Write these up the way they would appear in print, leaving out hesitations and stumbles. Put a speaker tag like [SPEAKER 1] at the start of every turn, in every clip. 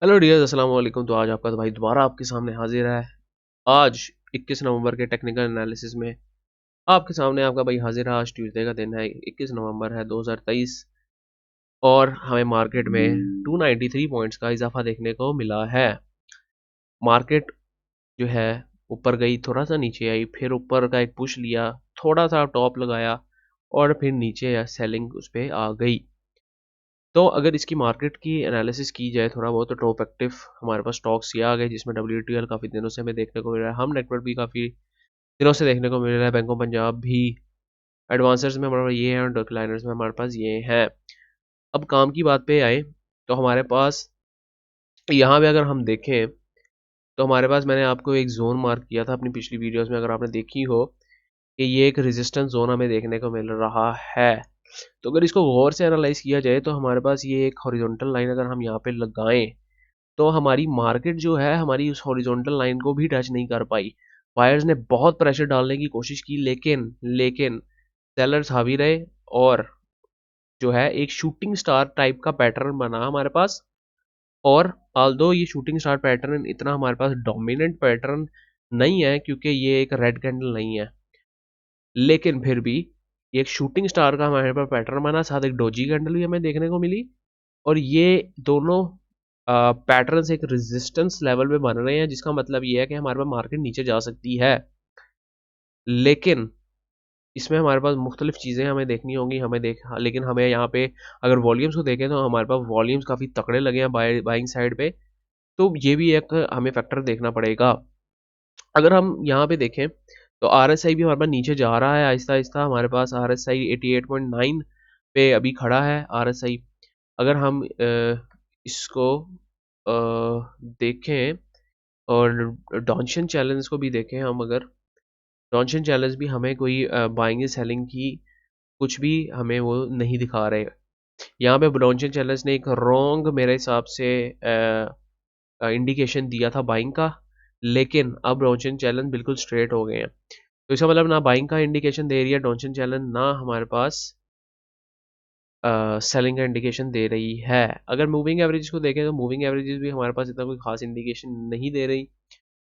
[SPEAKER 1] Hello dears, अस्सलाम वालेकुम। तो आज आपका भाई दोबारा आपके सामने हाजिर है। आज 21 नवंबर के टेक्निकल एनालिसिस में आपके सामने आपका भाई हाजिर है। आज ट्यूसडे का दिन है, 21 नवंबर है 2023, और हमें मार्केट में 293 पॉइंट्स का इजाफा देखने को मिला है। मार्केट जो है ऊपर गई, थोड़ा सा नीचे आई, फिर ऊपर का एक पुश लिया, थोड़ा सा टॉप लगाया और फिर नीचे सेलिंग उस पर आ गई। तो अगर इसकी मार्केट की एनालिसिस की जाए थोड़ा बहुत, तो टॉप एक्टिव हमारे पास स्टॉक्स ये आ गए, जिसमें WTL काफ़ी दिनों से हमें देखने को मिल रहा है, हम नेटवर्क भी काफ़ी दिनों से देखने को मिल रहा है, बैंक ऑफ पंजाब भी। एडवांसर्स में हमारे पास ये हैं और डिक्लाइनर्स में हमारे पास ये हैं। अब काम की बात पे आए तो हमारे पास यहाँ पे अगर हम देखें तो हमारे पास, मैंने आपको एक जोन मार्क किया था अपनी पिछली वीडियोस में, अगर आपने देखी हो, कि ये एक रेजिस्टेंस जोन हमें देखने को मिल रहा है। तो अगर इसको गौर से एनालाइज किया जाए तो हमारे पास ये एक हॉरिजॉन्टल लाइन अगर हम यहाँ पे लगाएं तो हमारी मार्केट जो है हमारी उस हॉरिजॉन्टल लाइन को भी टच नहीं कर पाई। बायर्स ने बहुत प्रेशर डालने की कोशिश की, लेकिन लेकिन सेलर्स हावी रहे, और जो है एक शूटिंग स्टार टाइप का पैटर्न बना हमारे पास। और आल्दो ये शूटिंग स्टार पैटर्न इतना हमारे पास डोमिनेंट पैटर्न नहीं है, क्योंकि ये एक रेड कैंडल नहीं है, लेकिन फिर भी एक शूटिंग स्टार का हमारे पास पैटर्न बना, साथ एक डोजी कैंडल भी हमें देखने को मिली। और ये दोनों पैटर्न्स एक रेजिस्टेंस लेवल पे बन रहे हैं, जिसका मतलब ये है कि हमारे पास मार्केट नीचे जा सकती है। लेकिन इसमें हमारे पास मुख्तलिफ चीज़ें हमें देखनी होंगी, लेकिन हमें यहाँ पे अगर वॉल्यूम्स को देखें तो हमारे पास वॉल्यूम्स काफ़ी तगड़े लगे हैं बाइंग साइड पे। तो ये भी एक हमें फैक्टर देखना पड़ेगा। अगर हम यहाँ पे देखें तो RSI भी हमारे पास नीचे जा रहा है आहिस्ता आहिस्ता। हमारे पास RSI 88.9 पे अभी खड़ा है RSI। अगर हम इसको देखें और डॉन्शन चैलेंज को भी देखें, हम अगर डॉन्शन चैलेंज भी हमें कोई बाइंग सेलिंग की कुछ भी हमें वो नहीं दिखा रहे। यहाँ पे डॉन्शन चैलेंज ने एक रॉन्ग मेरे हिसाब से इंडिकेशन दिया था बाइंग का, लेकिन अब डॉन्शन चैलेंज बिल्कुल स्ट्रेट हो गए हैं। तो इसका मतलब ना बाइंग का इंडिकेशन दे रही है डॉन्शन चैलेंज, ना हमारे पास सेलिंग का इंडिकेशन दे रही है। अगर मूविंग एवरेज को देखें तो मूविंग एवरेजेस भी हमारे पास इतना कोई खास इंडिकेशन नहीं दे रही।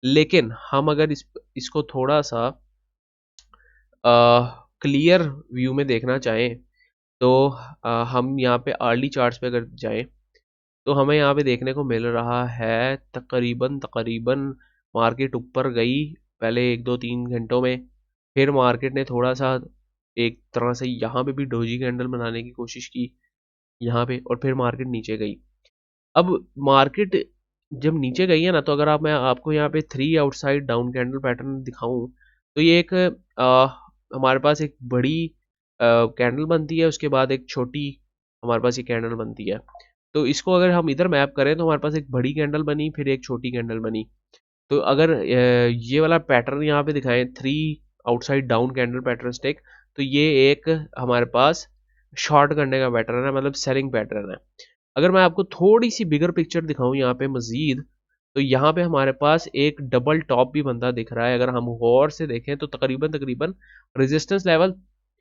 [SPEAKER 1] लेकिन हम अगर इसको थोड़ा सा क्लियर व्यू में देखना चाहें तो हम यहाँ पे अर्ली चार्ट्स पे अगर जाएं तो हमें यहाँ पे देखने को मिल रहा है तकरीबन तकरीबन मार्केट ऊपर गई पहले 1 2 3 घंटों में, फिर मार्केट ने थोड़ा सा एक तरह से यहाँ पे भी डोजी कैंडल बनाने की कोशिश की यहाँ पे, और फिर मार्केट नीचे गई। अब मार्केट जब नीचे गई है ना, तो अगर मैं आपको यहाँ पे 3 आउटसाइड डाउन कैंडल पैटर्न दिखाऊं तो ये एक हमारे पास एक बड़ी कैंडल बनती है, उसके बाद एक छोटी हमारे पास ये कैंडल बनती है। तो इसको अगर हम इधर मैप करें तो हमारे पास एक बड़ी कैंडल बनी, फिर एक छोटी कैंडल बनी। तो अगर ये वाला पैटर्न यहाँ पे दिखाएं, 3 outside down candle pattern stick, तो ये एक हमारे पास शॉर्ट करने का पैटर्न है, मतलब सेलिंग पैटर्न है। अगर मैं आपको थोड़ी सी बिगर पिक्चर दिखाऊं यहाँ पे मजीद, तो यहाँ पे हमारे पास एक डबल टॉप भी बनता दिख रहा है। अगर हम गौर से देखें तो तकरीबन तकरीबन रेजिस्टेंस लेवल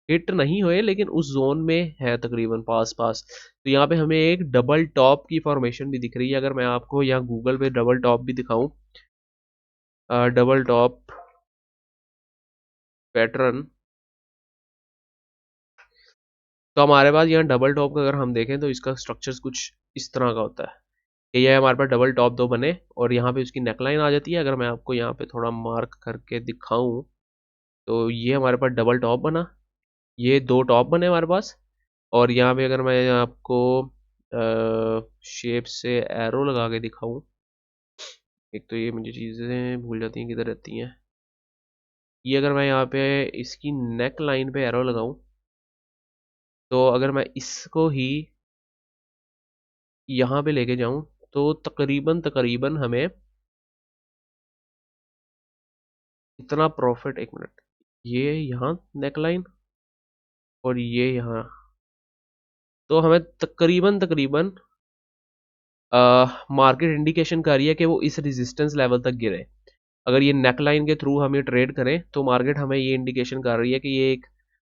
[SPEAKER 1] हिट नहीं हुए, लेकिन उस जोन में है तकरीबन पास पास। तो यहाँ पे हमें एक डबल टॉप की फॉर्मेशन भी दिख रही है। अगर मैं आपको यहाँ गूगल पे डबल टॉप भी दिखाऊं, डबल टॉप पैटर्न, तो हमारे पास यहाँ डबल टॉप का अगर हम देखें तो इसका स्ट्रक्चर कुछ इस तरह का होता है कि ये हमारे पास डबल टॉप दो बने और यहाँ पे उसकी नेकलाइन आ जाती है। अगर मैं आपको यहाँ पे थोड़ा मार्क करके दिखाऊं तो ये हमारे पास डबल टॉप बना, ये 2 टॉप बने हमारे पास। और यहाँ पे अगर मैं आपको शेप से एरो लगा के दिखाऊं, एक तो ये मुझे चीज़ें भूल जाती हैं किधर रहती हैं, ये अगर मैं यहाँ पे इसकी नेक लाइन पे एरो लगाऊं, तो अगर मैं इसको ही यहाँ पे लेके जाऊं तो तकरीबन तकरीबन हमें इतना प्रॉफिट, एक मिनट, ये यहाँ नेक लाइन और ये यहाँ, तो हमें तकरीबन तकरीबन मार्केट इंडिकेशन कर रही है कि वो इस रेजिस्टेंस लेवल तक गिरे। अगर ये नेक लाइन के थ्रू हम ये ट्रेड करें तो मार्केट हमें ये इंडिकेशन कर रही है कि ये एक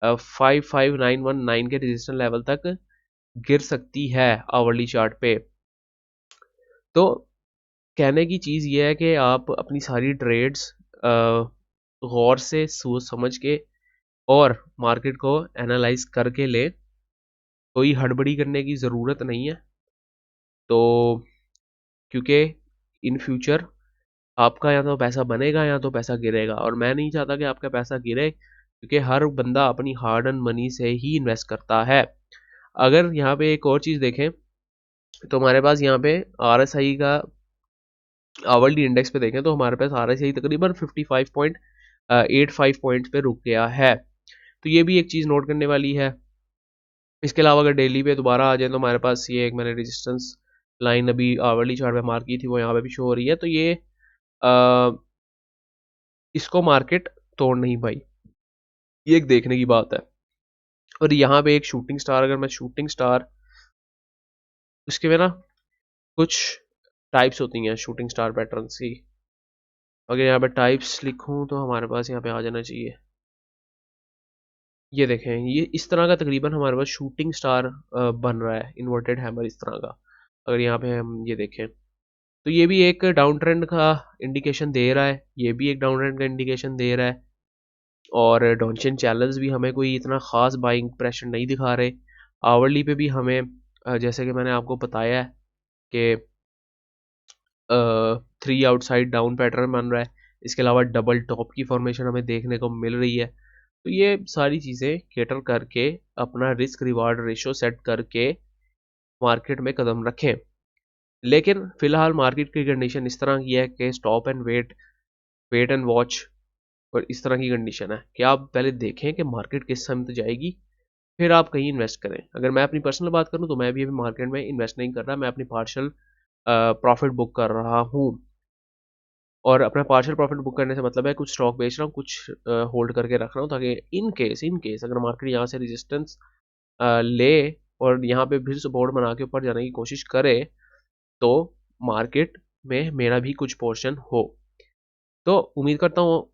[SPEAKER 1] 55919 के रेजिस्टेंस लेवल तक गिर सकती है आवरली चार्ट पे। तो कहने की चीज़ ये है कि आप अपनी सारी ट्रेड्स गौर से सोच समझ के और मार्केट को एनालाइज करके लें। कोई हड़बड़ी करने की ज़रूरत नहीं है। तो क्योंकि इन फ्यूचर आपका या तो पैसा बनेगा या तो पैसा गिरेगा, और मैं नहीं चाहता कि आपका पैसा गिरे, क्योंकि हर बंदा अपनी हार्ड अर्न मनी से ही इन्वेस्ट करता है। अगर यहाँ पे एक और चीज़ देखें तो हमारे पास यहाँ पे RSI का आवल्डी इंडेक्स पे देखें तो हमारे पास RSI तकरीबन 55.85 पॉइंट्स पे रुक गया है। तो ये भी एक चीज़ नोट करने वाली है। इसके अलावा अगर डेली पे दोबारा आ जाए तो हमारे पास ये एक मैंने रेजिस्टेंस लाइन अभी आवरली चार्ट पे मार्क की थी, वो यहाँ पे भी शो हो रही है। तो ये इसको मार्केट तोड़ नहीं पाई, ये एक देखने की बात है। और यहाँ पे एक शूटिंग स्टार, अगर मैं शूटिंग स्टार, उसके में ना कुछ टाइप्स होती हैं शूटिंग स्टार पैटर्न्स की। अगर यहाँ पे टाइप्स लिखूँ तो हमारे पास यहाँ पे आ जाना चाहिए। ये देखें, ये इस तरह का तकरीबन हमारे पास शूटिंग स्टार बन रहा है, इन्वर्टेड हैमर इस तरह का। अगर यहाँ पे हम ये देखें तो ये भी एक डाउन ट्रेंड का इंडिकेशन दे रहा है, ये भी एक डाउन ट्रेंड का इंडिकेशन दे रहा है। और डॉनचिन चैनल्स भी हमें कोई इतना ख़ास बाइंग प्रेशर नहीं दिखा रहे। आवरली पे भी हमें जैसे कि मैंने आपको बताया है कि 3 आउटसाइड डाउन पैटर्न बन रहा है। इसके अलावा डबल टॉप की फॉर्मेशन हमें देखने को मिल रही है। तो ये सारी चीज़ें कैटर करके अपना रिस्क रिवार्ड रेशो सेट करके मार्केट में कदम रखें। लेकिन फ़िलहाल मार्केट की कंडीशन इस तरह की है कि stop and wait, wait and watch, और इस तरह की कंडीशन है कि आप पहले देखें कि मार्केट किस समय जाएगी, फिर आप कहीं इन्वेस्ट करें। अगर मैं अपनी पर्सनल बात करूं तो मैं भी अभी मार्केट में इन्वेस्ट नहीं कर रहा, मैं अपनी पार्शियल प्रॉफिट बुक कर रहा हूं। और अपना पार्शियल प्रॉफिट बुक करने से मतलब है कुछ स्टॉक बेच रहा हूँ, कुछ होल्ड करके रख रहा हूँ, ताकि इन केस अगर मार्केट यहाँ से रेजिस्टेंस ले और यहाँ पे फिर सपोर्ट बना के ऊपर जाने की कोशिश करे तो मार्केट में मेरा भी कुछ पोर्शन हो। तो उम्मीद करता हूँ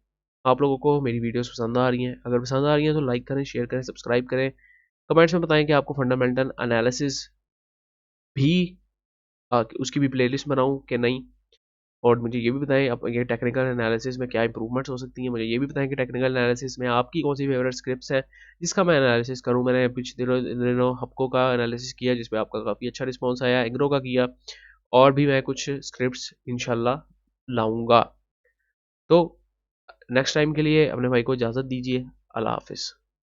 [SPEAKER 1] आप लोगों को मेरी वीडियोस पसंद आ रही हैं। अगर पसंद आ रही हैं तो लाइक करें, शेयर करें, सब्सक्राइब करें। कमेंट्स में बताएं कि आपको फंडामेंटल एनालिसिस भी उसकी भी प्लेलिस्ट बनाऊं कि नहीं। और मुझे ये भी बताएं आप ये टेक्निकल एनालिसिस में क्या इंप्रूवमेंट्स हो सकती हैं। मुझे ये भी बताएं कि टेक्निकल एनालिसिस में आपकी कौन सी फेवरेट स्क्रिप्ट्स है जिसका मैं एनालिसिस करूं। मैंने पिछले दिनों हप्को का एनालिसिस किया जिसपे आपका काफ़ी अच्छा रिस्पॉन्स आया, एग्रो का किया, और भी मैं कुछ स्क्रिप्ट्स इंशाल्लाह लाऊंगा। तो नेक्स्ट टाइम के लिए अपने भाई को इजाज़त दीजिए। अल्लाह हाफिज़।